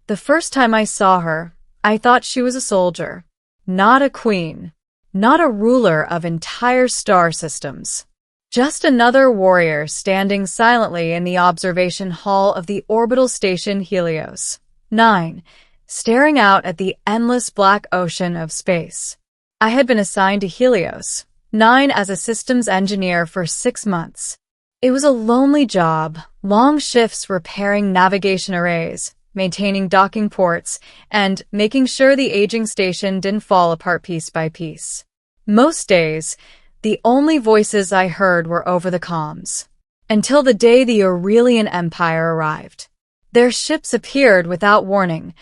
The first time I saw her, I thought she was a soldier, not a queen, not a ruler of entire star systems. Just another warrior standing silently in the observation hall of the orbital station Helios 9, staring out at the endless black ocean of space. I had been assigned to Helios 9 as a systems engineer for 6 months. It was a lonely job, long shifts repairing navigation arrays, maintaining docking ports, and making sure the aging station didn't fall apart piece by piece. Most days, the only voices I heard were over the comms. Until the day the Aurelian Empire arrived. Their ships appeared without warning,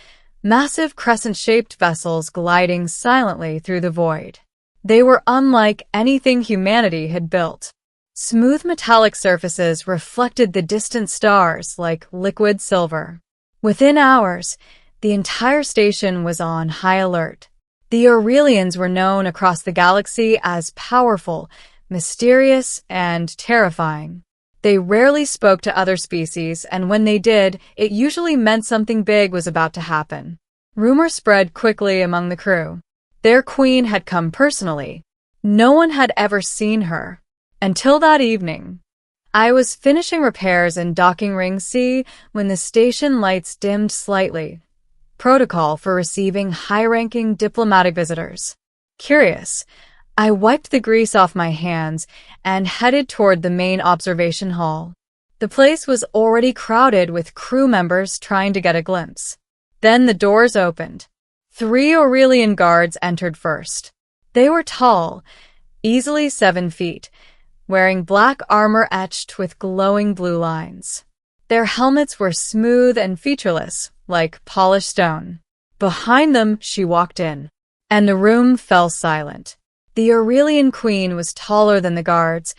massive crescent-shaped vessels gliding silently through the void. They were unlike anything humanity had built. Smooth metallic surfaces reflected the distant stars like liquid silver. Within hours, the entire station was on high alert. The Aurelians were known across the galaxy as powerful, mysterious, and terrifying. They rarely spoke to other species, and when they did, it usually meant something big was about to happen. Rumor spread quickly among the crew. Their queen had come personally. No one had ever seen her. Until that evening. I was finishing repairs in docking ring C when the station lights dimmed slightly. Protocol for receiving high-ranking diplomatic visitors. Curious, I wiped the grease off my hands and headed toward the main observation hall. The place was already crowded with crew members trying to get a glimpse. Then the doors opened. 3 Aurelian guards entered first. They were tall, easily 7 feet, wearing black armor etched with glowing blue lines. Their helmets were smooth and featureless, like polished stone. Behind them, she walked in, and the room fell silent. The Aurelian queen was taller than the guards,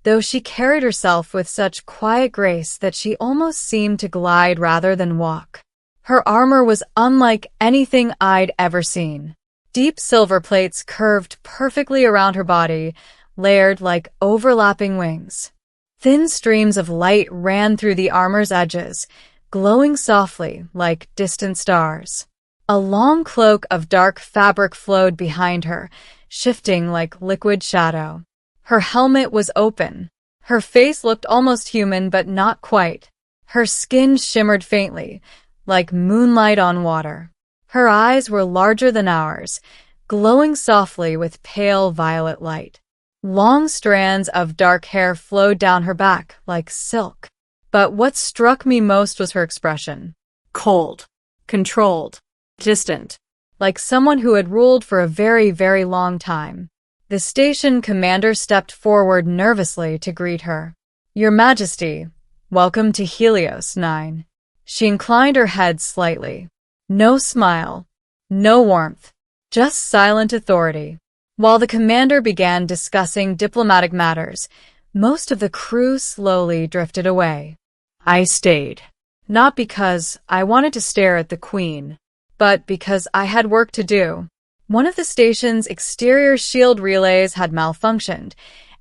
though she carried herself with such quiet grace that she almost seemed to glide rather than walk. Her armor was unlike anything I'd ever seen. Deep silver plates curved perfectly around her body, layered like overlapping wings. Thin streams of light ran through the armor's edges, glowing softly like distant stars. A long cloak of dark fabric flowed behind her, shifting like liquid shadow. Her helmet was open. Her face looked almost human, but not quite. Her skin shimmered faintly, like moonlight on water. Her eyes were larger than ours, glowing softly with pale violet light. Long strands of dark hair flowed down her back like silk. But what struck me most was her expression. Cold, controlled, distant, like someone who had ruled for a very, very long time. The station commander stepped forward nervously to greet her. "Your Majesty, welcome to Helios 9. She inclined her head slightly. No smile, no warmth, just silent authority. While the commander began discussing diplomatic matters, most of the crew slowly drifted away. I stayed, not because I wanted to stare at the queen, but because I had work to do. One of the station's exterior shield relays had malfunctioned,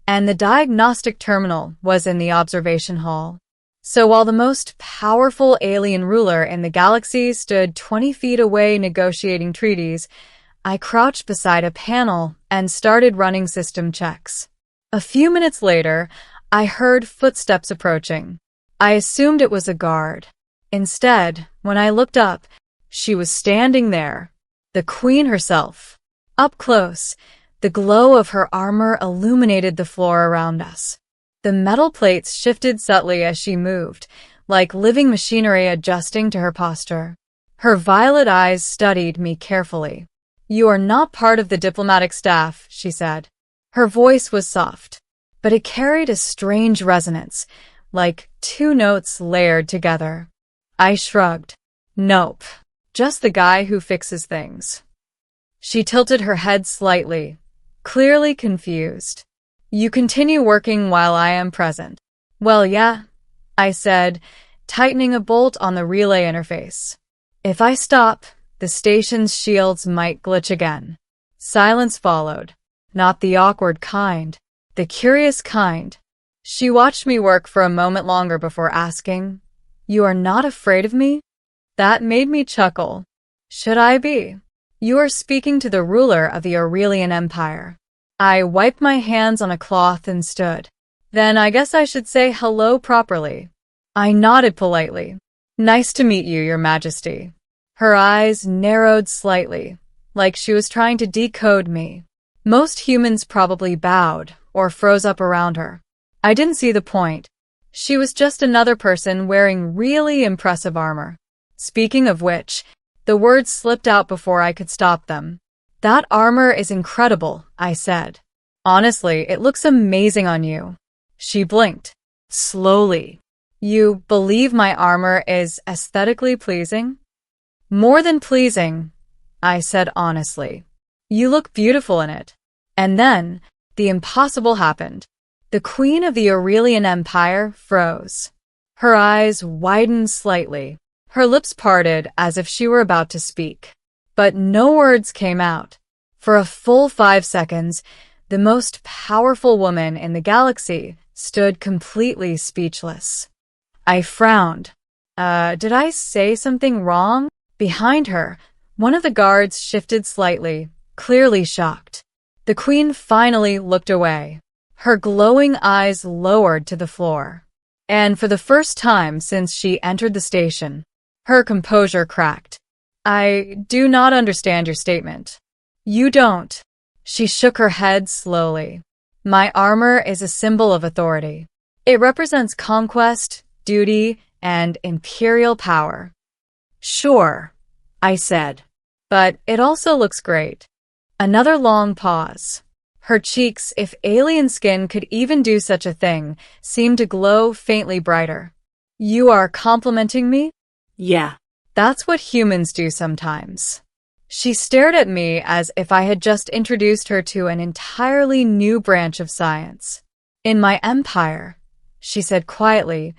and the diagnostic terminal was in the observation hall. So while the most powerful alien ruler in the galaxy stood 20 feet away negotiating treaties, I crouched beside a panel and started running system checks. A few minutes later, I heard footsteps approaching. I assumed it was a guard. Instead, when I looked up, she was standing there, the queen herself. Up close, the glow of her armor illuminated the floor around us. The metal plates shifted subtly as she moved, like living machinery adjusting to her posture. Her violet eyes studied me carefully. "You are not part of the diplomatic staff," she said. Her voice was soft, but it carried a strange resonance, like 2 notes layered together. I shrugged. "Nope. Just the guy who fixes things." She tilted her head slightly, clearly confused. "You continue working while I am present." "Well, yeah," I said, tightening a bolt on the relay interface. "If I stop, the station's shields might glitch again." Silence followed. Not the awkward kind, the curious kind. She watched me work for a moment longer before asking, "You are not afraid of me?" That made me chuckle. Should I be? You are speaking to the ruler of the Aurelian Empire. I wiped my hands on a cloth and stood. Then I guess I should say hello properly. I nodded politely. Nice to meet you, Your Majesty. Her eyes narrowed slightly, like she was trying to decode me. Most humans probably bowed or froze up around her. I didn't see the point. She was just another person wearing really impressive armor. Speaking of which, the words slipped out before I could stop them. That armor is incredible, I said. Honestly, it looks amazing on you. She blinked. Slowly. You believe my armor is aesthetically pleasing? More than pleasing, I said honestly. You look beautiful in it. And then, the impossible happened. The Queen of the Aurelian Empire froze. Her eyes widened slightly. Her lips parted as if she were about to speak. But no words came out. For a full 5 seconds, the most powerful woman in the galaxy stood completely speechless. I frowned. Did I say something wrong? Behind her, one of the guards shifted slightly, clearly shocked. The Queen finally looked away. Her glowing eyes lowered to the floor. And for the first time since she entered the station, her composure cracked. I do not understand your statement. You don't. She shook her head slowly. My armor is a symbol of authority. It represents conquest, duty, and imperial power. Sure, I said, but it also looks great. Another long pause. Her cheeks, if alien skin could even do such a thing, seemed to glow faintly brighter. You are complimenting me? Yeah. That's what humans do sometimes. She stared at me as if I had just introduced her to an entirely new branch of science. In my empire, she said quietly,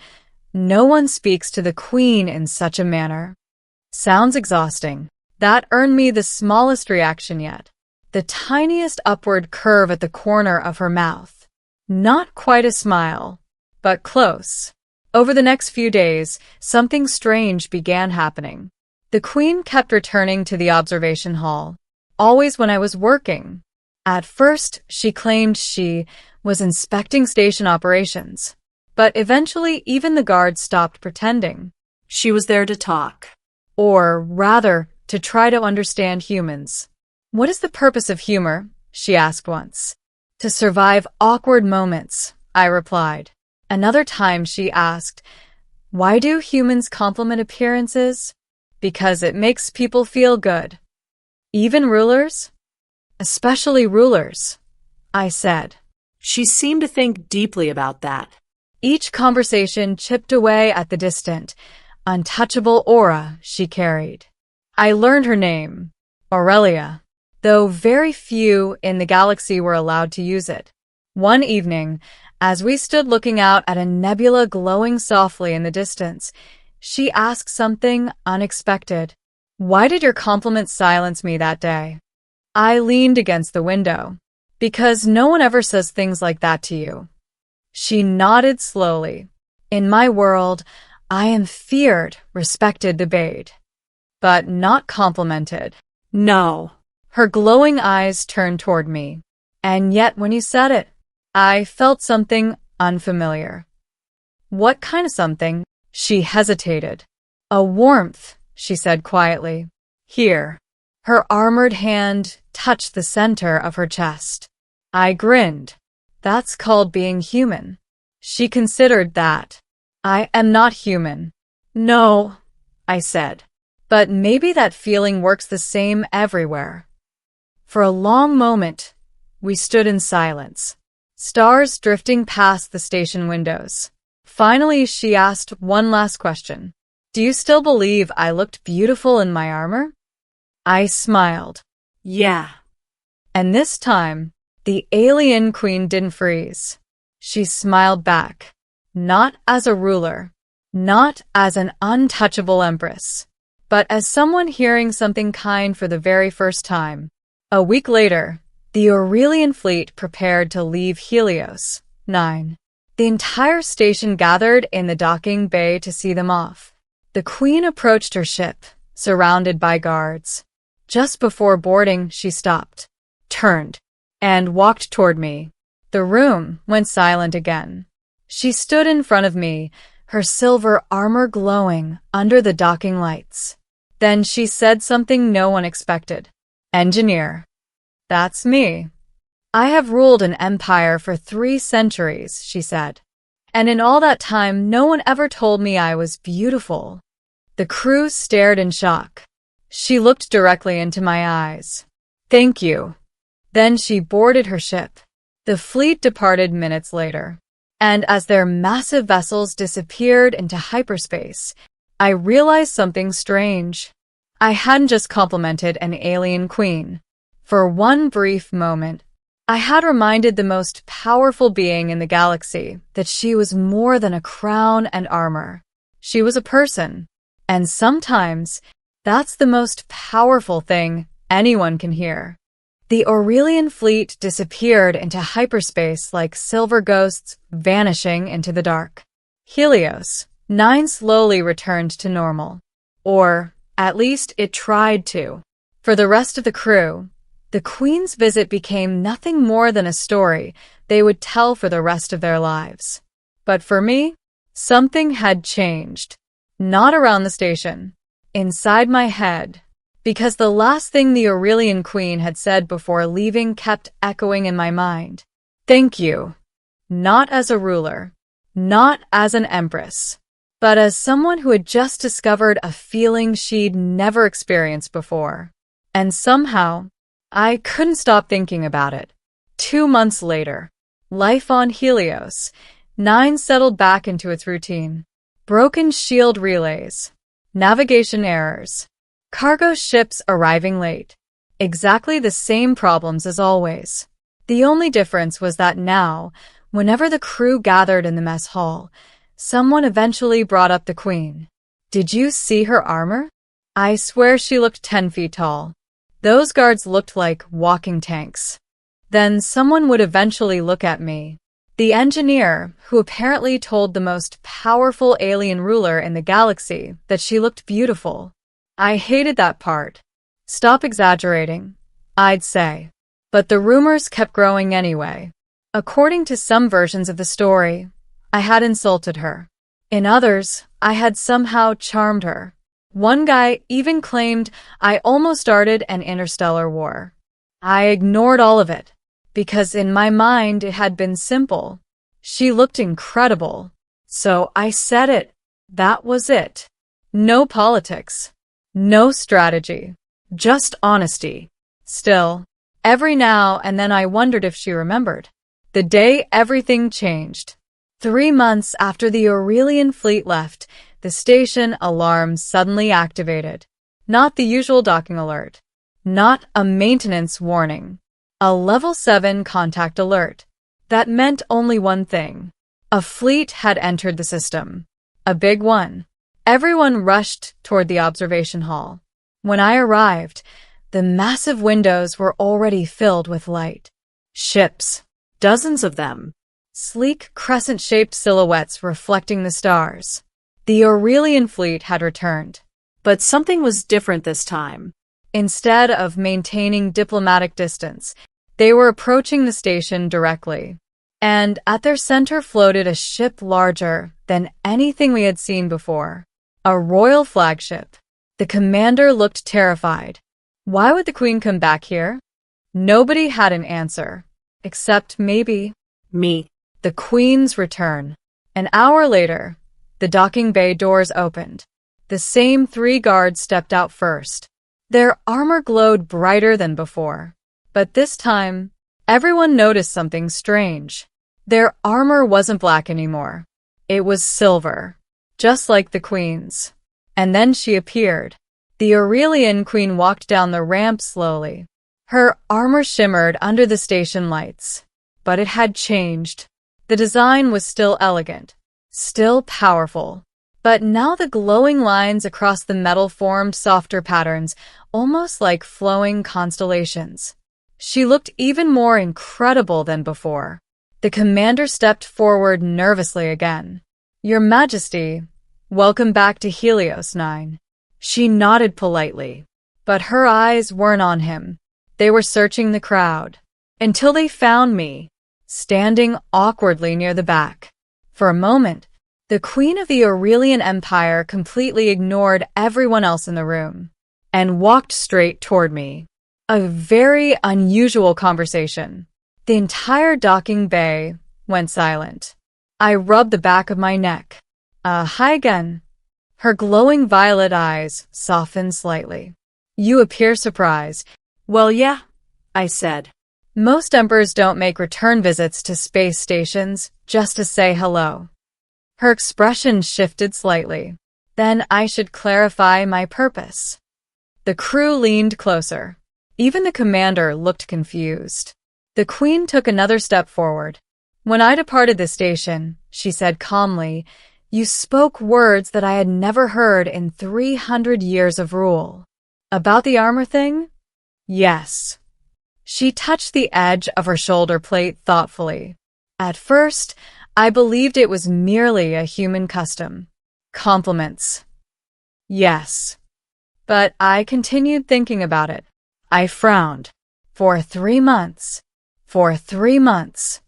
no one speaks to the Queen in such a manner. Sounds exhausting. That earned me the smallest reaction yet. The tiniest upward curve at the corner of her mouth. Not quite a smile, but close. Over the next few days, something strange began happening. The Queen kept returning to the observation hall, always when I was working. At first, she claimed she was inspecting station operations, but eventually even the guards stopped pretending. She was there to talk. Or rather, to try to understand humans. What is the purpose of humor? She asked once. To survive awkward moments, I replied. Another time she asked, why do humans compliment appearances? Because it makes people feel good. Even rulers? Especially rulers, I said. She seemed to think deeply about that. Each conversation chipped away at the distant, untouchable aura she carried. I learned her name, Aurelia, though very few in the galaxy were allowed to use it. One evening, as we stood looking out at a nebula glowing softly in the distance, she asked something unexpected. Why did your compliments silence me that day? I leaned against the window. Because no one ever says things like that to you. She nodded slowly. In my world, I am feared, respected, obeyed, but not complimented. No. Her glowing eyes turned toward me. And yet when you said it, I felt something unfamiliar. What kind of something? She hesitated. A warmth, she said quietly. Here. Her armored hand touched the center of her chest. I grinned. That's called being human. She considered that. I am not human. No, I said. But maybe that feeling works the same everywhere. For a long moment, we stood in silence, stars drifting past the station windows. Finally, she asked one last question. Do you still believe I looked beautiful in my armor? I smiled. Yeah. And this time, the alien queen didn't freeze. She smiled back. Not as a ruler, not as an untouchable empress, but as someone hearing something kind for the very first time. A week later, the Aurelian fleet prepared to leave Helios 9. The entire station gathered in the docking bay to see them off. The Queen approached her ship, surrounded by guards. Just before boarding, she stopped, turned, and walked toward me. The room went silent again. She stood in front of me, her silver armor glowing under the docking lights. Then she said something no one expected. "Engineer." "That's me. I have ruled an empire for 3 centuries," she said. "And in all that time, no one ever told me I was beautiful." The crew stared in shock. She looked directly into my eyes. "Thank you." Then she boarded her ship. The fleet departed minutes later. And as their massive vessels disappeared into hyperspace, I realized something strange. I hadn't just complimented an alien queen. For one brief moment, I had reminded the most powerful being in the galaxy that she was more than a crown and armor. She was a person. And sometimes, that's the most powerful thing anyone can hear. The Aurelian fleet disappeared into hyperspace like silver ghosts vanishing into the dark. Helios 9 slowly returned to normal. Or, at least it tried to. For the rest of the crew, the Queen's visit became nothing more than a story they would tell for the rest of their lives. But for me, something had changed. Not around the station. Inside my head. Because the last thing the Aurelian Queen had said before leaving kept echoing in my mind. "Thank you." Not as a ruler. Not as an empress. But as someone who had just discovered a feeling she'd never experienced before. And somehow, I couldn't stop thinking about it. 2 months later, life on Helios 9 settled back into its routine. Broken shield relays. Navigation errors. Cargo ships arriving late. Exactly the same problems as always. The only difference was that now, whenever the crew gathered in the mess hall, someone eventually brought up the Queen. "Did you see her armor?" I swear she looked 10 feet tall. Those guards looked like walking tanks. Then someone would eventually look at me. The engineer, who apparently told the most powerful alien ruler in the galaxy that she looked beautiful. I hated that part. Stop exaggerating, I'd say. But the rumors kept growing anyway. According to some versions of the story, I had insulted her. In others, I had somehow charmed her. One guy even claimed I almost started an interstellar war. I ignored all of it, because in my mind it had been simple. She looked incredible. So I said it. That was it. No politics. No strategy. Just honesty. Still, every now and then I wondered if she remembered. The day everything changed. 3 months after the Aurelian fleet left, the station alarm suddenly activated. Not the usual docking alert. Not a maintenance warning. A level 7 contact alert. That meant only one thing. A fleet had entered the system. A big one. Everyone rushed toward the observation hall. When I arrived, the massive windows were already filled with light. Ships. Dozens of them. Sleek, crescent-shaped silhouettes reflecting the stars. The Aurelian fleet had returned. But something was different this time. Instead of maintaining diplomatic distance, they were approaching the station directly. And at their center floated a ship larger than anything we had seen before. A royal flagship. The commander looked terrified. Why would the Queen come back here? Nobody had an answer. Except maybe me. The Queen's return. An hour later, the docking bay doors opened. The same 3 guards stepped out first. Their armor glowed brighter than before. But this time, everyone noticed something strange. Their armor wasn't black anymore. It was silver. Just like the Queen's. And then she appeared. The Aurelian Queen walked down the ramp slowly. Her armor shimmered under the station lights. But it had changed. The design was still elegant. Still powerful. But now the glowing lines across the metal formed softer patterns, almost like flowing constellations. She looked even more incredible than before. The commander stepped forward nervously again. "Your Majesty, Welcome back to Helios 9. She nodded politely, but her eyes weren't on him. They were searching the crowd, until they found me, standing awkwardly near the back. For a moment, the Queen of the Aurelian Empire completely ignored everyone else in the room, and walked straight toward me. A very unusual conversation. The entire docking bay went silent. I rubbed the back of my neck. Hi again. Her glowing violet eyes softened slightly. You appear surprised. Well, yeah, I said. Most emperors don't make return visits to space stations just to say hello. Her expression shifted slightly. Then I should clarify my purpose. The crew leaned closer. Even the commander looked confused. The Queen took another step forward. When I departed the station, she said calmly, you spoke words that I had never heard in 300 years of rule. About the armor thing? Yes. She touched the edge of her shoulder plate thoughtfully. At first, I believed it was merely a human custom. Compliments. Yes. But I continued thinking about it. I frowned. For 3 months. For 3 months.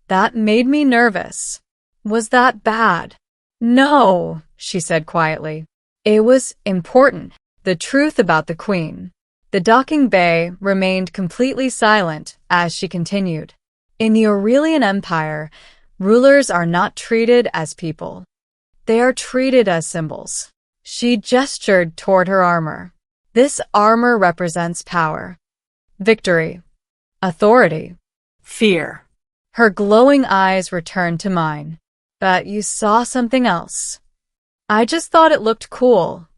That made me nervous. Was that bad? No, she said quietly. It was important. The truth about the Queen. The docking bay remained completely silent as she continued. In the Aurelian Empire, rulers are not treated as people. They are treated as symbols. She gestured toward her armor. This armor represents power, victory, authority, fear. Her glowing eyes returned to mine. But you saw something else. I just thought it looked cool,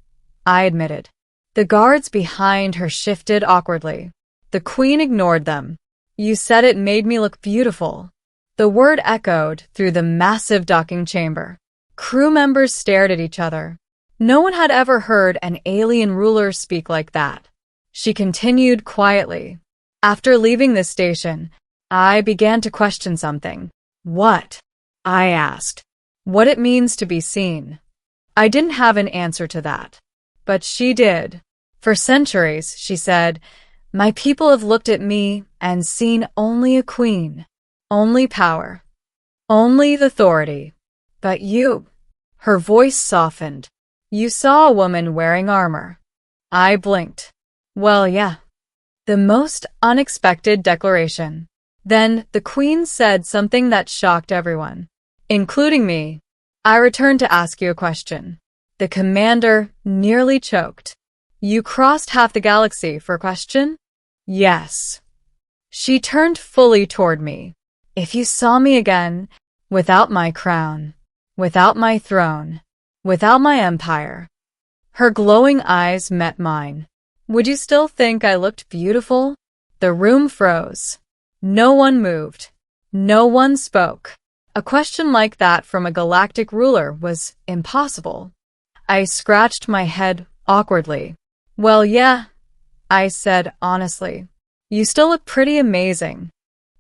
I admitted. The guards behind her shifted awkwardly. The Queen ignored them. You said it made me look beautiful. The word echoed through the massive docking chamber. Crew members stared at each other. No one had ever heard an alien ruler speak like that. She continued quietly. After leaving the station, I began to question something. What? I asked. What it means to be seen. I didn't have an answer to that. But she did. For centuries, she said, my people have looked at me and seen only a queen. Only power. Only the authority. But you. Her voice softened. You saw a woman wearing armor. I blinked. Well, yeah. The most unexpected declaration. Then the Queen said something that shocked everyone, including me. I returned to ask you a question. The commander nearly choked. You crossed half the galaxy for a question? Yes. She turned fully toward me. If you saw me again, without my crown, without my throne, without my empire. Her glowing eyes met mine. Would you still think I looked beautiful? The room froze. No one moved. No one spoke. A question like that from a galactic ruler was impossible. I scratched my head awkwardly. Well, yeah, I said honestly. You still look pretty amazing.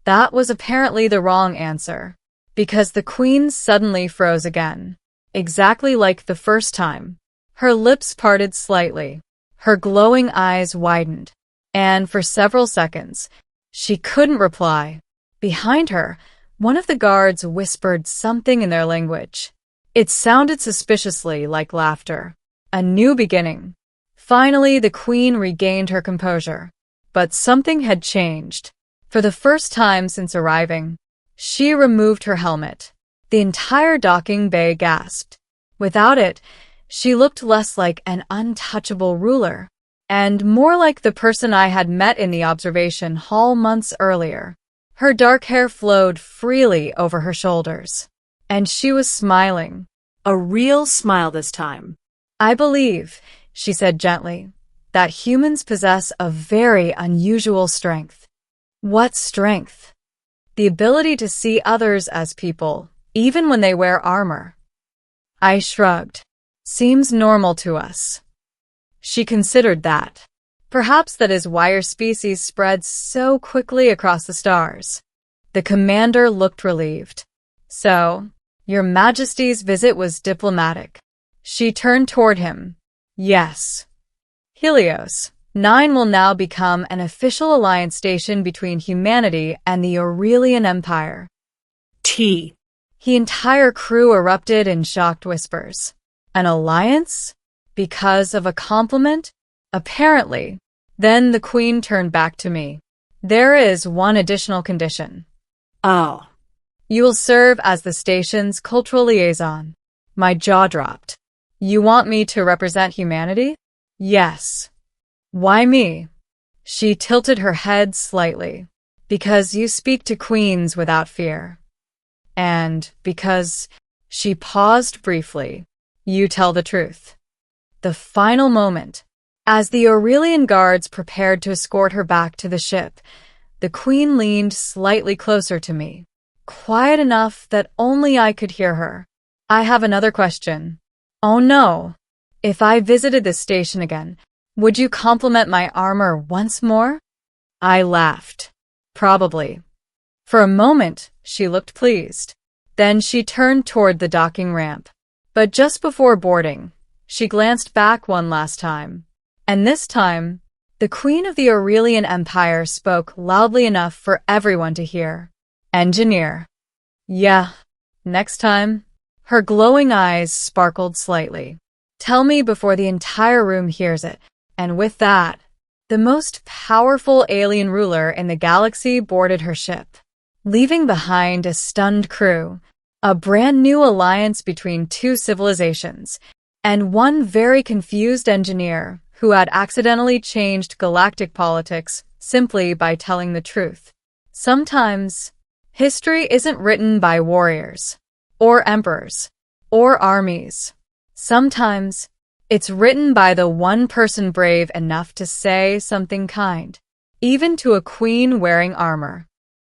That was apparently the wrong answer, because the Queen suddenly froze again. Exactly like the first time. Her lips parted slightly. Her glowing eyes widened. And for several seconds, she couldn't reply. Behind her, one of the guards whispered something in their language. It sounded suspiciously like laughter. A new beginning. Finally, the Queen regained her composure. But something had changed. For the first time since arriving, she removed her helmet. The entire docking bay gasped. Without it, she looked less like an untouchable ruler, and more like the person I had met in the observation hall months earlier. Her dark hair flowed freely over her shoulders, and she was smiling. A real smile this time. I believe, she said gently, that humans possess a very unusual strength. What strength? The ability to see others as people, even when they wear armor. I shrugged. Seems normal to us. She considered that. Perhaps that is why our species spreads so quickly across the stars. The commander looked relieved. So, Your Majesty's visit was diplomatic. She turned toward him. Yes. Helios 9 will now become an official alliance station between humanity and the Aurelian Empire. T. The entire crew erupted in shocked whispers. An alliance? Because of a compliment? Apparently. Then the queen turned back to me. There is one additional condition. Oh. You will serve as the station's cultural liaison. My jaw dropped. You want me to represent humanity? Yes. Why me? She tilted her head slightly. Because you speak to queens without fear. And because she paused briefly, you tell the truth. The final moment. As the Aurelian guards prepared to escort her back to the ship, the queen leaned slightly closer to me, quiet enough that only I could hear her. I have another question. Oh no. If I visited this station again, would you compliment my armor once more? I laughed. Probably. For a moment, she looked pleased. Then she turned toward the docking ramp. But just before boarding, she glanced back one last time. And this time, the Queen of the Aurelian Empire spoke loudly enough for everyone to hear. Engineer. Yeah. Next time. Her glowing eyes sparkled slightly. Tell me before the entire room hears it. And with that, the most powerful alien ruler in the galaxy boarded her ship, leaving behind a stunned crew, a brand new alliance between two civilizations, and one very confused engineer who had accidentally changed galactic politics simply by telling the truth. Sometimes, history isn't written by warriors, or emperors, or armies. Sometimes, it's written by the one person brave enough to say something kind, even to a queen wearing armor.